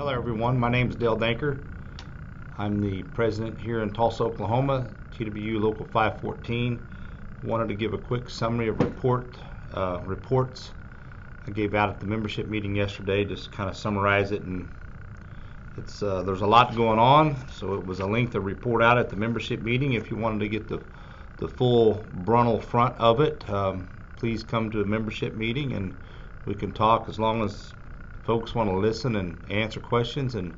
Hello everyone, my name is Dale Danker. I'm the president here in Tulsa, Oklahoma, TWU Local 514. Wanted to give a quick summary of reports I gave out at the membership meeting yesterday, just kind of summarize it. And it's there's a lot going on, so it was a lengthy report out at the membership meeting. If you wanted to get the full frontal front of it, please come to a membership meeting and we can talk, as long as folks want to listen and answer questions. And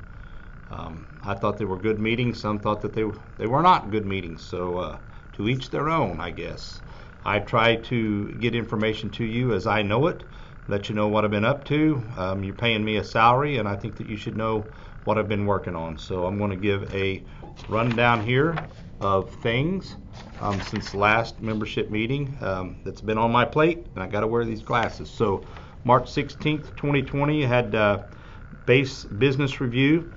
I thought they were good meetings. Some thought that they were not good meetings. So to each their own, I guess. I try to get information to you as I know it, let you know what I've been up to. You're paying me a salary, and I think that you should know what I've been working on. So I'm going to give a rundown here of things since the last membership meeting that's been on my plate, and I got to wear these glasses. So March 16th, 2020, had base business review.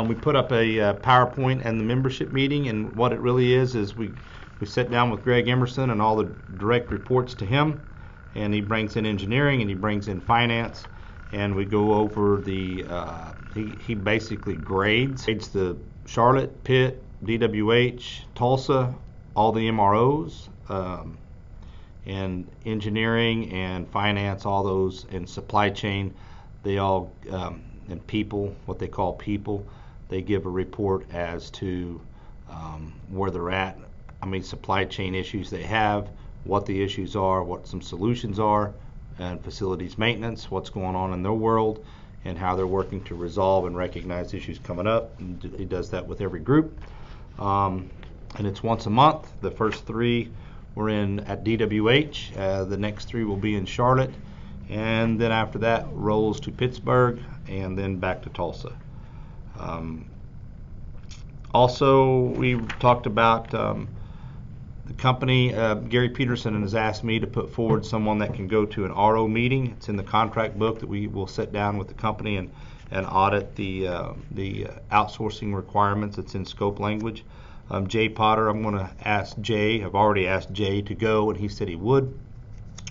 We put up a PowerPoint and the membership meeting, and what it really is we sit down with Greg Emerson and all the direct reports to him, and he brings in engineering and he brings in finance, and we go over the he basically grades the Charlotte, Pitt, DWH, Tulsa, all the MROs, and engineering and finance, all those, and supply chain, they all, and people, what they call people, they give a report as to where they're at, how many supply chain issues they have, what the issues are, what some solutions are, and facilities maintenance, what's going on in their world, and how they're working to resolve and recognize issues coming up. And he does that with every group. And it's once a month. The first three were in at DWH. The next three will be in Charlotte, and then after that rolls to Pittsburgh and then back to Tulsa. Also, we talked about the company. Gary Peterson has asked me to put forward someone that can go to an RO meeting. It's in the contract book that we will sit down with the company and audit the outsourcing requirements. It's in scope language. Jay Potter, I'm going to ask Jay. I've already asked Jay to go, and he said he would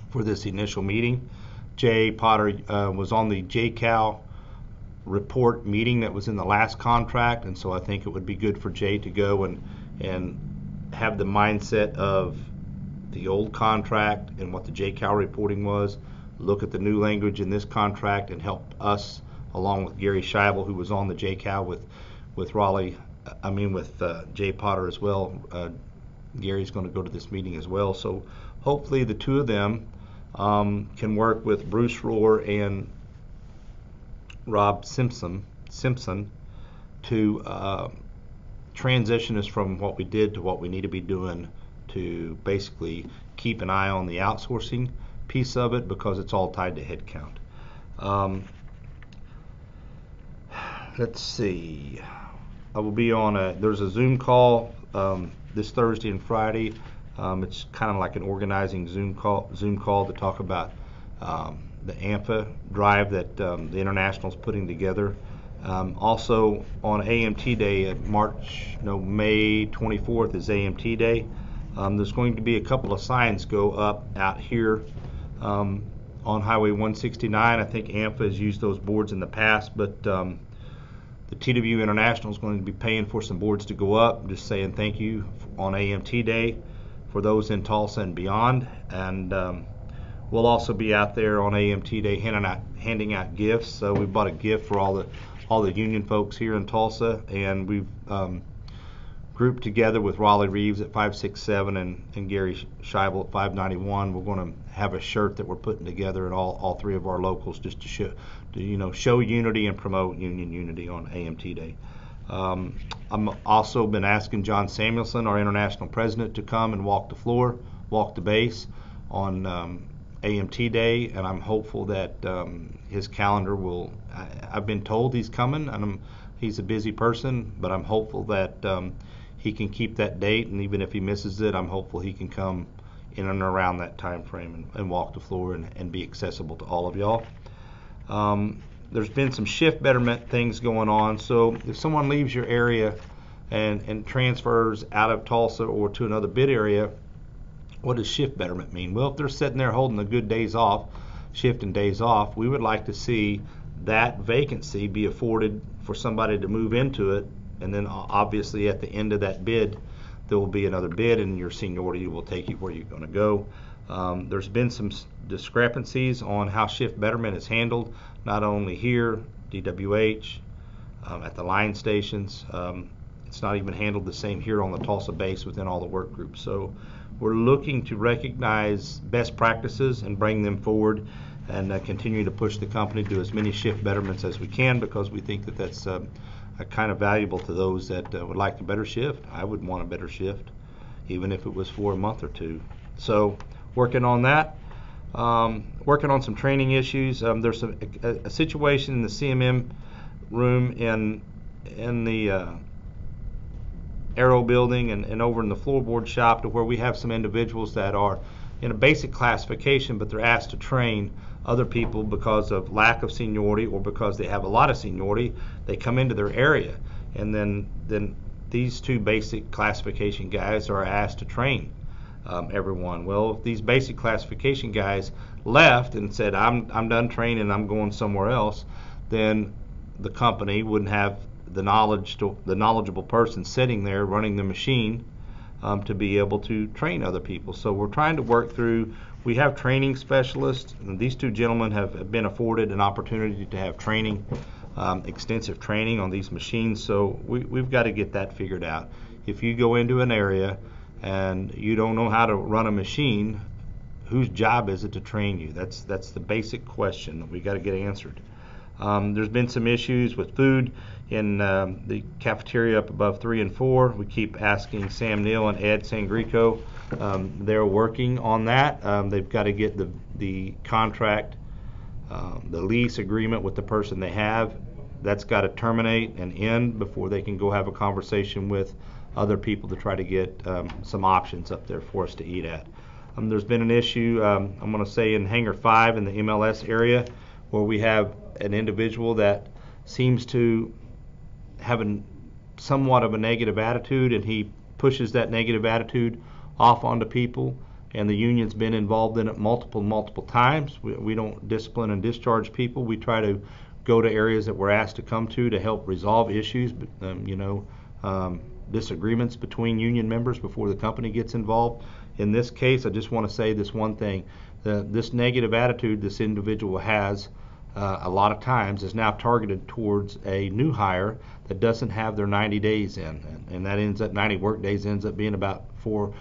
for this initial meeting. Jay Potter was on the JCal report meeting that was in the last contract, and so I think it would be good for Jay to go and have the mindset of the old contract and what the JCal reporting was, look at the new language in this contract, and help us, along with Gary Scheibel, who was on the JCal with Raleigh, with Jay Potter as well. Gary's going to go to this meeting as well. So hopefully the two of them can work with Bruce Rohr and Rob Simpson to transition us from what we did to what we need to be doing, to basically keep an eye on the outsourcing piece of it, because it's all tied to headcount. Let's see. I will be on there's a Zoom call this Thursday and Friday. It's kind of like an organizing Zoom call to talk about the AMFA drive that the International's putting together. Also on AMT Day, May 24th is AMT Day. There's going to be a couple of signs go up out here on Highway 169. I think AMFA has used those boards in the past, but the TWU International is going to be paying for some boards to go up, just saying thank you on AMT Day for those in Tulsa and beyond. And we'll also be out there on AMT Day handing out gifts. So we bought a gift for all the union folks here in Tulsa, and we've grouped together with Raleigh Reeves at 567 and Gary Scheibel at 591. We're going to have a shirt that we're putting together at all three of our locals, just to show unity and promote union unity on AMT Day. I'm also been asking John Samuelsen, our international president, to come and walk the base on AMT Day, and I'm hopeful that his calendar will. I've been told he's coming, and he's a busy person, but I'm hopeful that he can keep that date, and even if he misses it, I'm hopeful he can come in and around that time frame and walk the floor and be accessible to all of y'all. There's been some shift betterment things going on, so if someone leaves your area and transfers out of Tulsa or to another bid area, what does shift betterment mean? Well, if they're sitting there holding the good days off, shift and days off, we would like to see that vacancy be afforded for somebody to move into it, and then obviously at the end of that bid there will be another bid and your seniority will take you where you're going to go. There's been some discrepancies on how shift betterment is handled, not only here, DWH, at the line stations. It's not even handled the same here on the Tulsa base within all the work groups. So we're looking to recognize best practices and bring them forward, and continue to push the company to do as many shift betterments as we can, because we think that that's kind of valuable to those that would like a better shift. I would want a better shift, even if it was for a month or two. So working on that. Working on some training issues. There's a situation in the CMM room in the Aero building and over in the floorboard shop, to where we have some individuals that are in a basic classification, but they're asked to train other people because of lack of seniority or because they have a lot of seniority. They come into their area, and then these two basic classification guys are asked to train everyone. Well, if these basic classification guys left and said, I'm done training, I'm going somewhere else, then the company wouldn't have the knowledgeable person sitting there running the machine to be able to train other people. So we're trying to work through. We have training specialists, and these two gentlemen have been afforded an opportunity to have training, extensive training on these machines. So we've got to get that figured out. If you go into an area and you don't know how to run a machine, whose job is it to train you? That's the basic question that we got to get answered. There's been some issues with food in the cafeteria up above 3 and 4. We keep asking Sam Neal and Ed Sangrico. They're working on that. They've got to get the contract, the lease agreement with the person they have. That's got to terminate and end before they can go have a conversation with other people to try to get some options up there for us to eat at. There's been an issue, I'm going to say, in Hangar 5 in the MLS area, where we have an individual that seems to have somewhat of a negative attitude, and he pushes that negative attitude off onto people, and the union's been involved in it multiple times. We don't discipline and discharge people. We try to go to areas that we're asked to come to help resolve issues, disagreements between union members before the company gets involved. In this case, I just want to say this one thing. This negative attitude this individual has a lot of times is now targeted towards a new hire that doesn't have their 90 days in, and that ends up 90 work days ends up being about four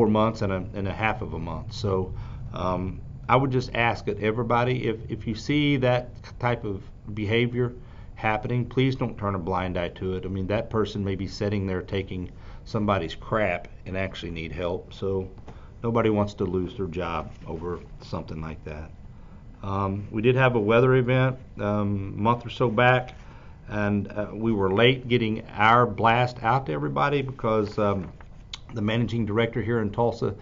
months and a half of a month. So I would just ask that everybody, if you see that type of behavior happening, please don't turn a blind eye to it. I mean, that person may be sitting there taking somebody's crap and actually need help. So nobody wants to lose their job over something like that. We did have a weather event a month or so back, and we were late getting our blast out to everybody because the managing director here in Tulsa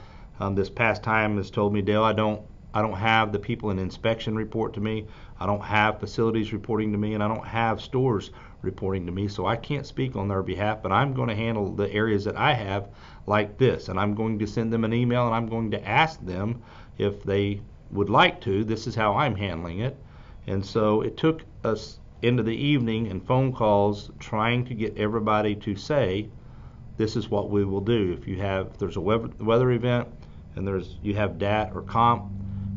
this past time has told me, Dale, I don't have the people in inspection report to me, I don't have facilities reporting to me, and I don't have stores reporting to me, so I can't speak on their behalf, but I'm going to handle the areas that I have like this, and I'm going to send them an email, and I'm going to ask them if they would like to. This is how I'm handling it. And so it took us into the evening and phone calls trying to get everybody to say, this is what we will do. If there's a weather event and you have DAT or comp,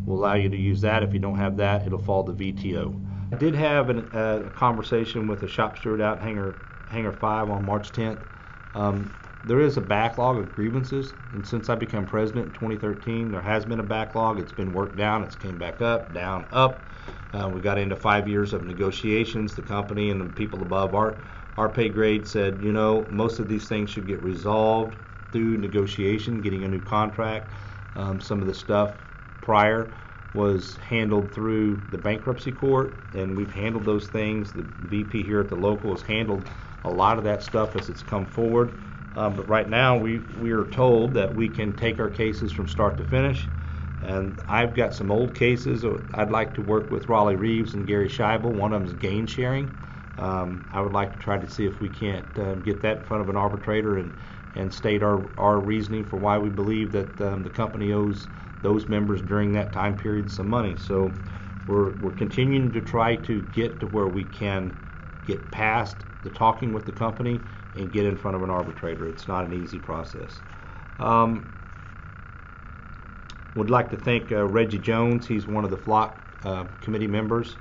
we'll allow you to use that. If you don't have that, it'll fall to VTO. I did have a conversation with a shop steward out in Hangar 5 on March 10th. There is a backlog of grievances, and since I became president in 2013, there has been a backlog. It's been worked down. It's came back up, down, up. We got into 5 years of negotiations. The company and the people above our pay grade said, most of these things should get resolved through negotiation, getting a new contract. Some of the stuff prior was handled through the bankruptcy court, and we've handled those things. The VP here at the local has handled a lot of that stuff as it's come forward. But right now we are told that we can take our cases from start to finish, and I've got some old cases. I'd like to work with Raleigh Reeves and Gary Scheibel. One of them is gain sharing. I would like to try to see if we can't get that in front of an arbitrator and state our reasoning for why we believe that the company owes those members during that time period some money. So we're continuing to try to get to where we can get past the talking with the company and get in front of an arbitrator. It's not an easy process. Would like to thank Reggie Jones. He's one of the FLOC committee members.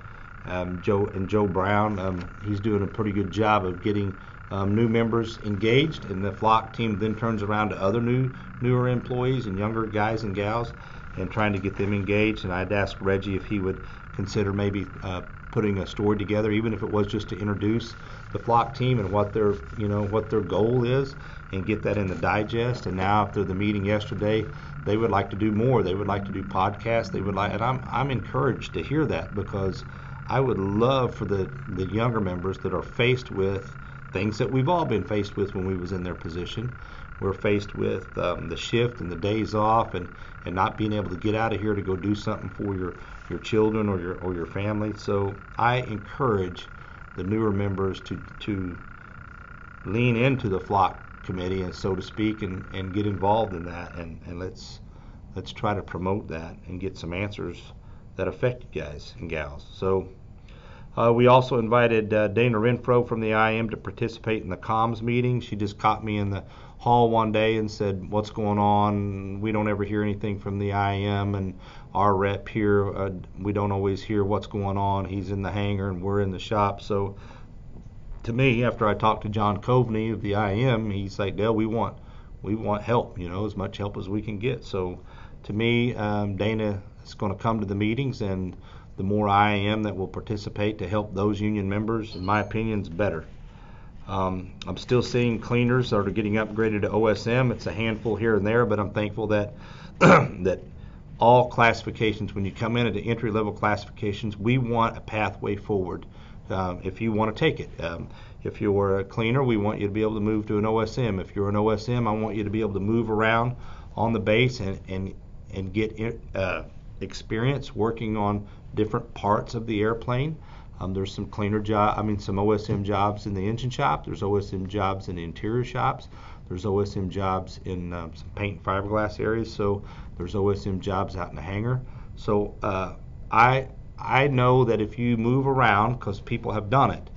Joe Brown. He's doing a pretty good job of getting new members engaged, and the FLOC team then turns around to other newer employees and younger guys and gals and trying to get them engaged. And I'd ask Reggie if he would consider maybe putting a story together, even if it was just to introduce the FLOC team and what their goal is, and get that in the digest. And now after the meeting yesterday, they would like to do more. They would like to do podcasts. And I'm encouraged to hear that, because I would love for the younger members that are faced with things that we've all been faced with when we was in their position. We're faced with the shift and the days off, and not being able to get out of here to go do something for your children or your family. So I encourage the newer members to lean into the FLOC committee, and so to speak, and get involved in that, and let's try to promote that and get some answers that affect you guys and gals. So we also invited Dana Renfro from the IAM to participate in the comms meeting. She just caught me in the hall one day and said, "What's going on? We don't ever hear anything from the IAM, and our rep here, we don't always hear what's going on. He's in the hangar and we're in the shop." So to me, after I talked to John Coveney of the IAM, he's like, "Dale, we want help, as much help as we can get." So to me, Dana is going to come to the meetings, and the more IAM that will participate to help those union members, in my opinion, is better. I'm still seeing cleaners that are getting upgraded to OSM. It's a handful here and there, but I'm thankful that that all classifications, when you come in at the entry-level classifications, we want a pathway forward. If you want to take it. If you're a cleaner, we want you to be able to move to an OSM. If you're an OSM, I want you to be able to move around on the base and get experience working on different parts of the airplane. There's some some OSM jobs in the engine shop. There's OSM jobs in the interior shops. There's OSM jobs in some paint and fiberglass areas. So there's OSM jobs out in the hangar. So I know that if you move around, because people have done it,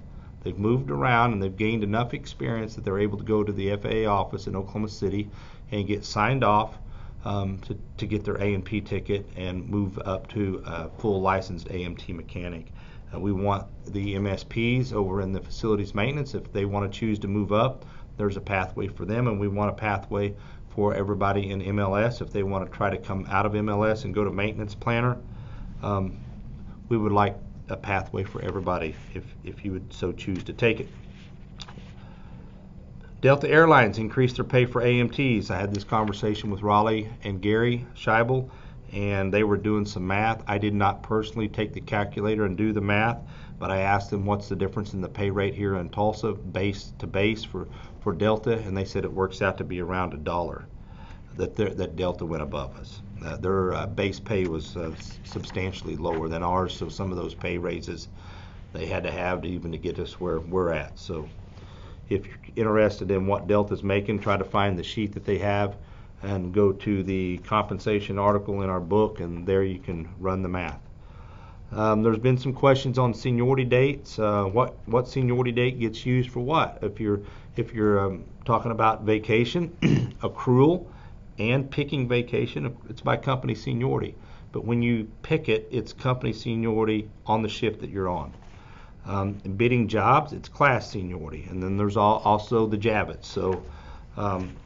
they've moved around and they've gained enough experience that they're able to go to the FAA office in Oklahoma City and get signed off to get their A&P ticket and move up to a full licensed AMT mechanic. We want the MSPs over in the facilities maintenance, if they want to choose to move up, there's a pathway for them, and we want a pathway for everybody in MLS if they want to try to come out of MLS and go to maintenance planner. We would like a pathway for everybody if you would so choose to take it. Delta Airlines increased their pay for AMTs. I had this conversation with Raleigh and Gary Scheibel, and they were doing some math. I did not personally take the calculator and do the math, but I asked them what's the difference in the pay rate here in Tulsa, base to base for Delta, and they said it works out to be around $1 that Delta went above us. Their base pay was substantially lower than ours, so some of those pay raises they had to have to even to get us where we're at. So if you're interested in what Delta's making, try to find the sheet that they have and go to the compensation article in our book, and there you can run the math. There's been some questions on seniority dates. What seniority date gets used for what? If you're talking about vacation, accrual, and picking vacation, it's by company seniority. But when you pick it, it's company seniority on the shift that you're on. In bidding jobs, it's class seniority, and then there's also the Javits. So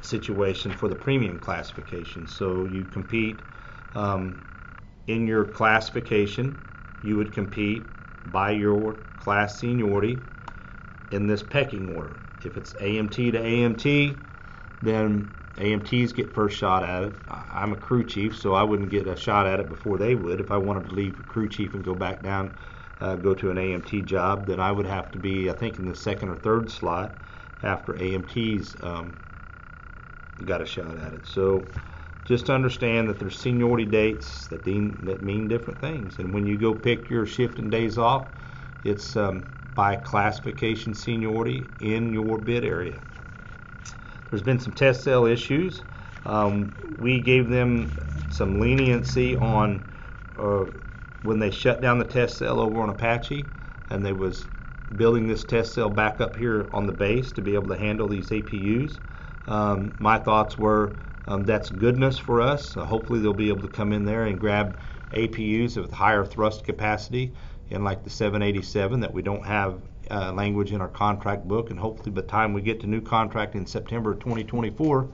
situation for the premium classification. So you compete in your classification. You would compete by your class seniority in this pecking order. If it's AMT to AMT, then AMTs get first shot at it. I'm a crew chief, so I wouldn't get a shot at it before they would. If I wanted to leave a crew chief and go back down, go to an AMT job, then I would have to be, I think, in the second or third slot after AMTs got a shot at it. So just understand that there's seniority dates that mean different things. And when you go pick your shift and days off, it's by classification seniority in your bid area. There's been some test cell issues. We gave them some leniency on when they shut down the test cell over on Apache, and they was building this test cell back up here on the base to be able to handle these APUs. My thoughts were that's goodness for us. Hopefully they'll be able to come in there and grab APUs with higher thrust capacity in like the 787 that we don't have language in our contract book, and hopefully by the time we get to new contract in September 2024,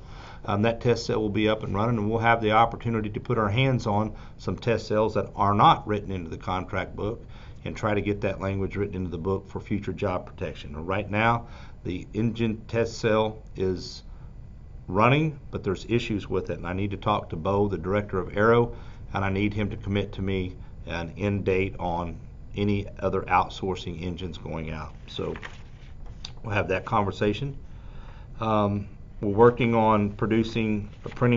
that test cell will be up and running, and we'll have the opportunity to put our hands on some test cells that are not written into the contract book and try to get that language written into the book for future job protection. Right now, the engine test cell is running, but there's issues with it, and I need to talk to Bo, the director of Aero, and I need him to commit to me an end date on any other outsourcing engines going out. So we'll have that conversation. We're working on printing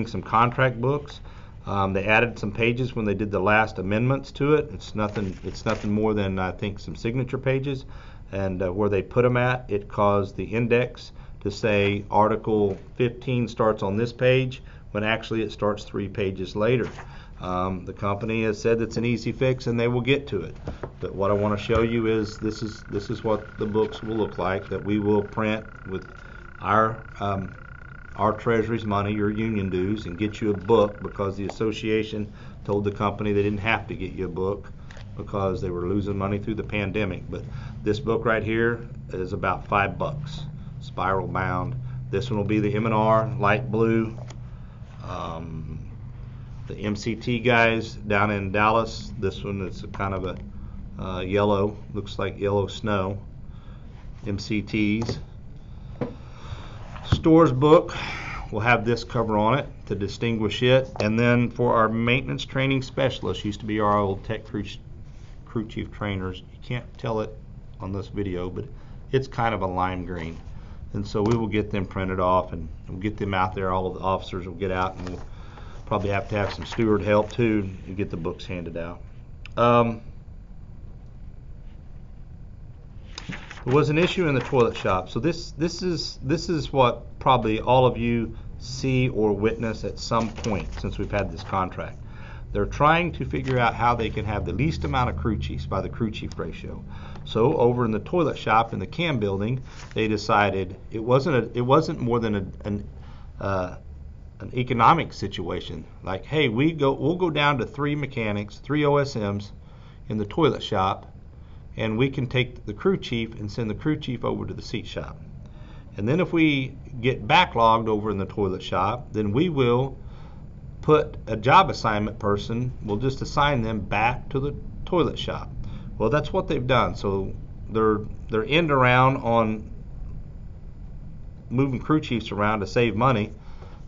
some contract books. They added some pages when they did the last amendments to it. It's nothing more than, I think, some signature pages, and where they put them at, it caused the index to say Article 15 starts on this page when actually it starts 3 pages later. The company has said it's an easy fix and they will get to it. But what I want to show you is this is what the books will look like, that we will print with our Treasury's money, your union dues, and get you a book, because the association told the company they didn't have to get you a book because they were losing money through the pandemic. But this book right here is about $5, spiral bound. This one will be the M&R light blue. The MCT guys down in Dallas, this one is kind of a yellow, looks like yellow snow. MCTs. Stores book will have this cover on it to distinguish it. And then for our maintenance training specialists, used to be our old tech crew chief trainers, you can't tell it on this video, but it's kind of a lime green. And so we will get them printed off and we'll get them out there. All of the officers will get out, and we'll probably have to have some steward help too to get the books handed out. There was an issue in the toilet shop. So this is what probably all of you see or witness at some point since we've had this contract. They're trying to figure out how they can have the least amount of crew chiefs by the crew chief ratio. So over in the toilet shop in the CAM building, they decided it wasn't more than an economic situation. Like, hey, we'll go down to 3 mechanics, 3 OSMs in the toilet shop, and we can take the crew chief and send the crew chief over to the seat shop. And then if we get backlogged over in the toilet shop, then we will put a job assignment person, we'll just assign them back to the toilet shop. Well, that's what they've done. So their end around on moving crew chiefs around to save money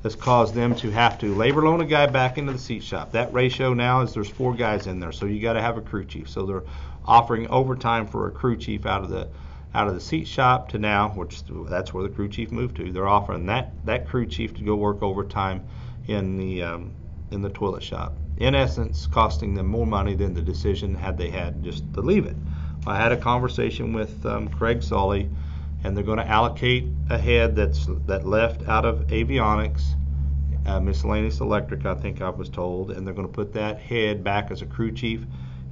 has caused them to have to labor loan a guy back into the seat shop. That ratio now is there's 4 guys in there, so you got to have a crew chief. So they're offering overtime for a crew chief out of the seat shop to now, which that's where the crew chief moved to. They're offering that crew chief to go work overtime in the toilet shop. In essence, costing them more money than the decision had they had just to leave it. I had a conversation with Craig Sully, and they're going to allocate a head that left out of avionics, miscellaneous electric, I think I was told, and they're going to put that head back as a crew chief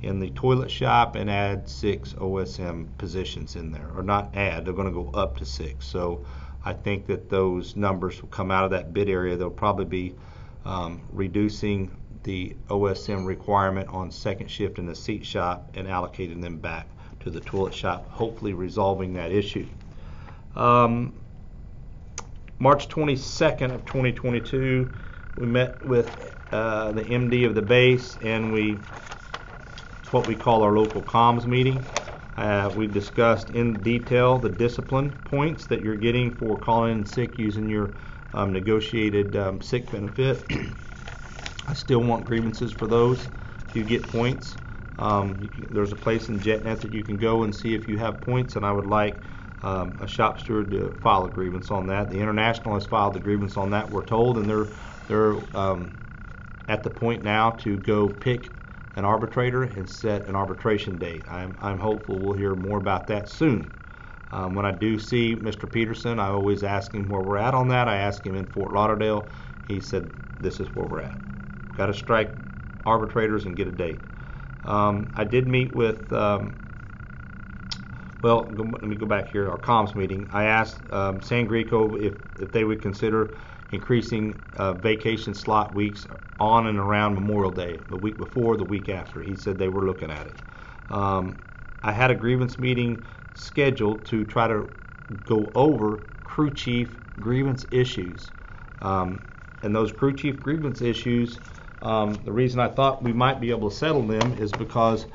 in the toilet shop and add 6 OSM positions in there, or not add, they're going to go up to 6. So I think that those numbers will come out of that bid area. They'll probably be reducing the OSM requirement on second shift in the seat shop and allocating them back to the toilet shop, hopefully resolving that issue. March 22nd of 2022, we met with the MD of the base, and it's what we call our local comms meeting. We discussed in detail the discipline points that you're getting for calling in sick using your negotiated sick benefit. I still want grievances for those. You get points. There's a place in JetNet that you can go and see if you have points, and I would like a shop steward to file a grievance on that. The International has filed a grievance on that, we're told, and they're at the point now to go pick an arbitrator and set an arbitration date. I'm hopeful we'll hear more about that soon. When I do see Mr. Peterson, I always ask him where we're at on that. I asked him in Fort Lauderdale. He said, this is where we're at. Got to strike arbitrators and get a date. I did meet with, well, let me go back here, our comms meeting. I asked San Greco if they would consider increasing vacation slot weeks on and around Memorial Day, the week before, the week after. He said they were looking at it. I had a grievance meeting scheduled to try to go over crew chief grievance issues. And those crew chief grievance issues, the reason I thought we might be able to settle them is because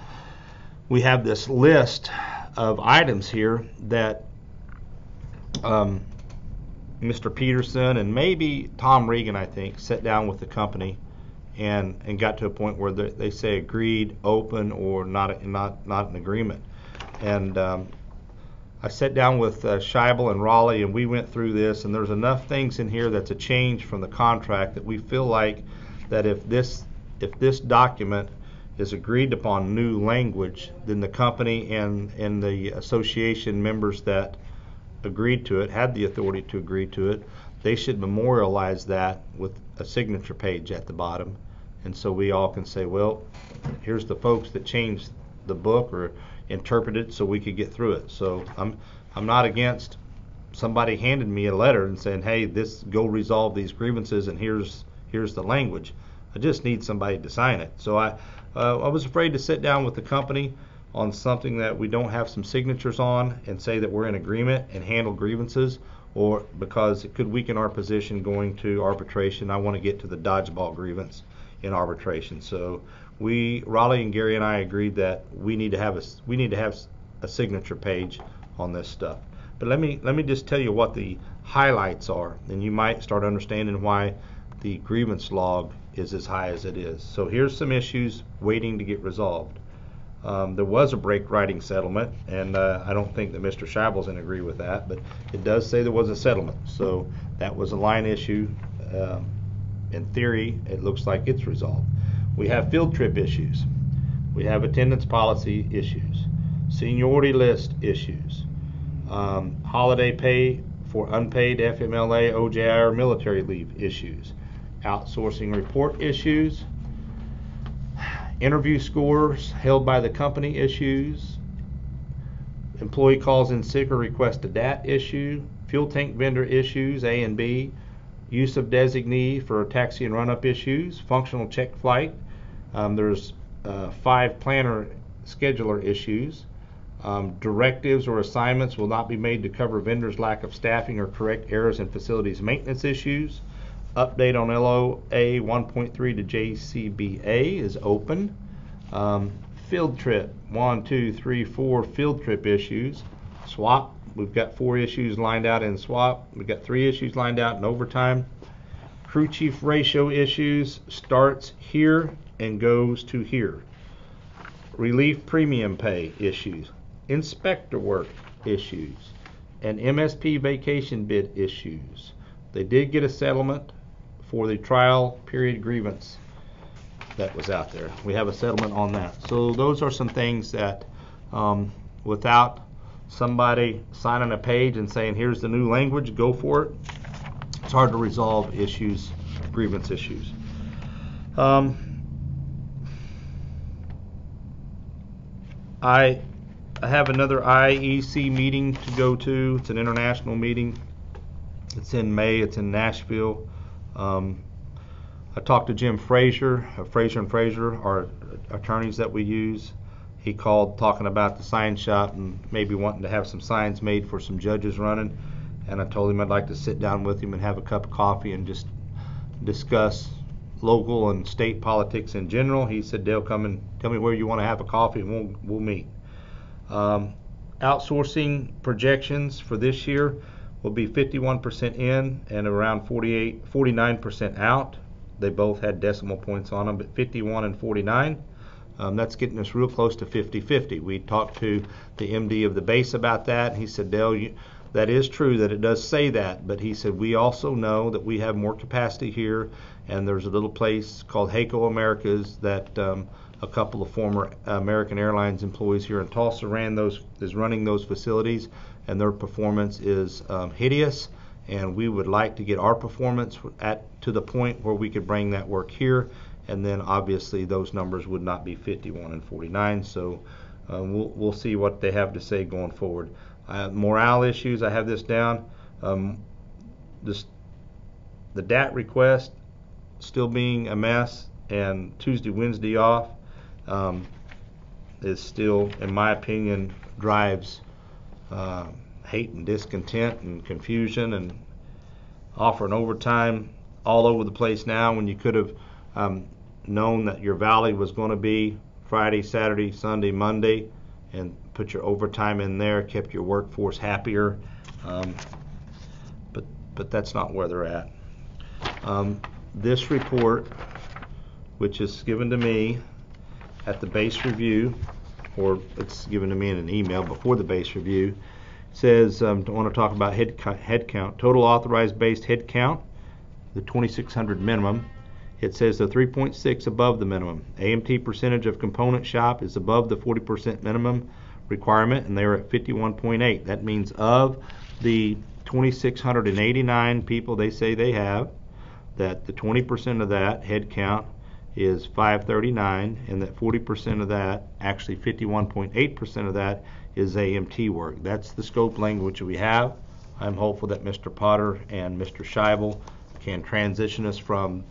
we have this list of items here that Mr. Peterson and maybe Tom Regan, I think, sat down with the company and got to a point where they say agreed, open, or not an agreement. And I sat down with Scheibel and Raleigh, and we went through this, and there's enough things in here that's a change from the contract that we feel like that if this document is agreed upon new language, then the company and the association members that agreed to it, had the authority to agree to it, they should memorialize that with a signature page at the bottom. And so we all can say, well, here's the folks that changed the book or interpret it so we could get through it. So I'm not against somebody handing me a letter and saying, hey, go resolve these grievances and here's the language. I just need somebody to sign it. So I was afraid to sit down with the company on something that we don't have some signatures on and say that we're in agreement and handle grievances, or because it could weaken our position going to arbitration. I want to get to the dodgeball grievance in arbitration. So Raleigh and Gary and I agreed that we need to have a signature page on this stuff. But let me just tell you what the highlights are, and you might start understanding why the grievance log is as high as it is. So here's some issues waiting to get resolved. There was a break writing settlement, and I don't think that Mr. Scheibel's in agree with that, but it does say there was a settlement. So that was a line issue. In theory, it looks like it's resolved. We have field trip issues. We have attendance policy issues. Seniority list issues. Holiday pay for unpaid FMLA, OJI, or military leave issues. Outsourcing report issues. Interview scores held by the company issues. Employee calls in sick or requests a DAT issue. Fuel tank vendor issues, A and B. Use of designee for taxi and run-up issues. Functional check flight. There's 5 planner scheduler issues. Directives or assignments will not be made to cover vendors' lack of staffing or correct errors in facilities maintenance issues. Update on LOA 1.3 to JCBA is open. Field trip, 1, 2, 3, 4 field trip issues. Swap, we've got 4 issues lined out in swap. We've got 3 issues lined out in overtime. Crew chief ratio issues starts here and goes to here. Relief premium pay issues. Inspector work issues. And MSP vacation bid issues. They did get a settlement for the trial period grievance that was out there. We have a settlement on that. So those are some things that without somebody signing a page and saying here's the new language, go for it, it's hard to resolve issues, grievance issues. I have another IEC meeting to go to. It's an international meeting. It's in May. It's in Nashville. I talked to Jim Frazier, Frazier and Frazier, our attorneys that we use. He called talking about the sign shop and maybe wanting to have some signs made for some judges running. And I told him I'd like to sit down with him and have a cup of coffee and just discuss local and state politics in general. He said, Dale, come and tell me where you want to have a coffee and we'll meet. Outsourcing projections for this year will be 51% in and around 49% out. They both had decimal points on them, but 51 and 49. That's getting us real close to 50-50. We talked to the MD of the base about that. And he said, Dale, that is true that it does say that, but he said we also know that we have more capacity here, and there's a little place called HACO Americas that a couple of former American Airlines employees here in Tulsa is running those facilities, and their performance is hideous, and we would like to get our performance to the point where we could bring that work here and then obviously those numbers would not be 51 and 49. So we'll see what they have to say going forward. Morale issues, I have this down. The DAT request still being a mess, and Tuesday, Wednesday off is still, in my opinion, drives hate and discontent and confusion, and offering overtime all over the place now when you could have known that your valley was going to be Friday, Saturday, Sunday, Monday, and put your overtime in there, kept your workforce happier. But that's not where they're at. This report, which is given to me at the base review, or it's given to me in an email before the base review, says I want to talk about head count. Total authorized base head count, the 2,600 minimum. It says the 3.6 above the minimum. AMT percentage of component shop is above the 40% minimum requirement, and they're at 51.8. That means of the 2,689 people they say they have, that the 20% of that head count is 539, and that 40% of that, actually 51.8% of that, is AMT work. That's the scope language we have. I'm hopeful that Mr. Potter and Mr. Scheibel can transition us from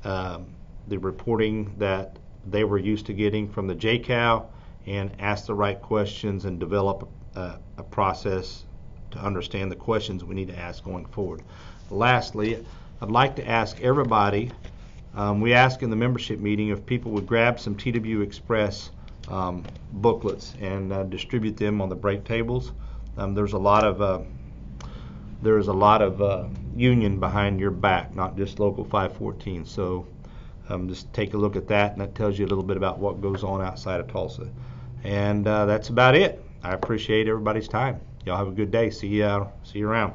the reporting that they were used to getting from the JCAL and ask the right questions and develop a process to understand the questions we need to ask going forward. Lastly, I'd like to ask everybody, we asked in the membership meeting if people would grab some TWU Express booklets and distribute them on the break tables. There's a lot of union behind your back, not just Local 514. So just take a look at that, and that tells you a little bit about what goes on outside of Tulsa. And that's about it. I appreciate everybody's time. Y'all have a good day. See you around.